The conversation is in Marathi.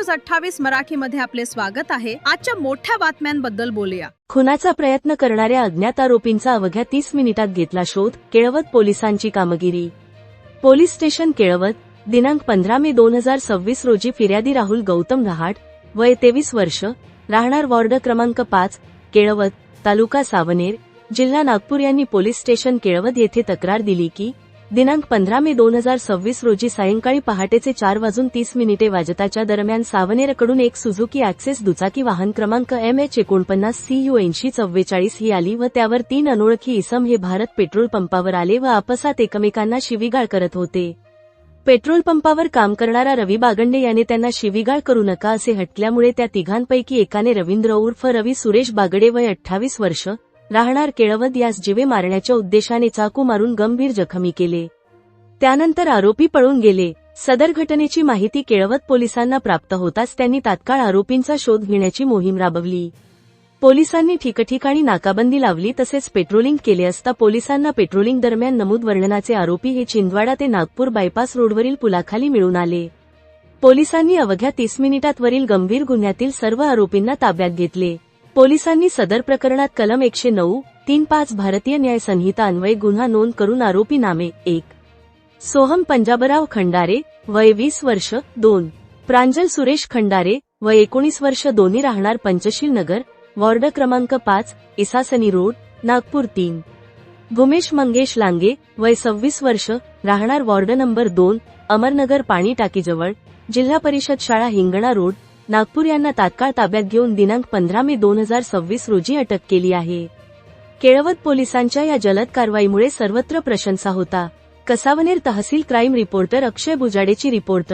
न्यूज 28 मराठीमध्ये आपले स्वागत आहे। आजच्या मोठ्या बातम्यांबद्दल बोलूया। खुनाचा प्रयत्न करणाऱ्या अज्ञात आरोपींचा अवघ्या 30 मिनिटात घेतला शोध। केळवद पोलिसांची कामगिरी। पोलीस स्टेशन केळवद, दिनांक 15 मे 2026 रोजी फिर्यादी राहुल गौतम रहाट, वय 23 वर्ष, राहणार वॉर्ड क्रमांक 5, केळवद, तालुका सावनेर, जिल्हा नागपूर यांनी पोलीस स्टेशन केळवद येथे तक्रार दिली की दिनांक 15 मे 2026 रोजी सायंकाळी पहाटेचे 4:30 वाजताच्या दरम्यान सावनेरकडून एक सुझुकी ॲक्सेस दुचाकी वाहन क्रमांक MH49 CU 8044 ही आली व त्यावर 3 अनोळखी इसम हे भारत पेट्रोल पंपावर आले व आपसात एकमेकांना शिवीगाळ करत होते। पेट्रोल पंपावर काम करणारा रवी बागंडे याने त्यांना शिवीगाळ करू नका असे हटल्यामुळे त्या तिघांपैकी एकाने रवींद्र उर्फ रवी सुरेश बागडे वय 28 वर्ष, राहणार केळवद यास जीवे मारण्याच्या उद्देशाने चाकू मारून गंभीर जखमी केले। त्यानंतर आरोपी पळून गेले। सदर घटनेची माहिती केळवद पोलिसांना प्राप्त होताच त्यांनी तात्काळ आरोपींचा शोध घेण्याची मोहीम राबवली। पोलिसांनी ठिकठिकाणी नाकाबंदी लावली तसेच पेट्रोलिंग केले असता पोलिसांना पेट्रोलिंग दरम्यान नमूद वर्णनाचे आरोपी हे छिंदवाडा ते नागपूर बायपास रोडवरील पुलाखाली मिळून आले। पोलिसांनी अवघ्या 30 मिनिटात वरील गंभीर गुन्ह्यातील सर्व आरोपींना ताब्यात घेतले। पोलिसांनी सदर प्रकरणात कलम 109(3)(5) भारतीय न्याय संहिता अन्वये गुन्हा नोंद करून आरोपी नामे 1. सोहम पंजाबराव खंडारे, वय 20 वर्ष, 2. प्रांजल सुरेश खंडारे, वय 19 वर्ष, दोन्ही राहणार पंचशील नगर, वॉर्ड क्रमांक 5, इसासनी रोड, नागपूर 3. भूमेश मंगेश लांगे, वय 26 वर्ष, राहणार वॉर्ड नंबर 2, अमरनगर पाणी टाकीजवळ, जिल्हा परिषद शाळा हिंगणा रोड, नागपूर यांना तात्काळ ताब्यात घेऊन दिनांक 15 मे 2026 रोजी अटक केली आहे। केळवद पोलिसांच्या या जलद कारवाईमुळे सर्वत्र प्रशंसा होता। कसावनेर तहसील क्राईम रिपोर्टर अक्षय बुजाडेची रिपोर्ट।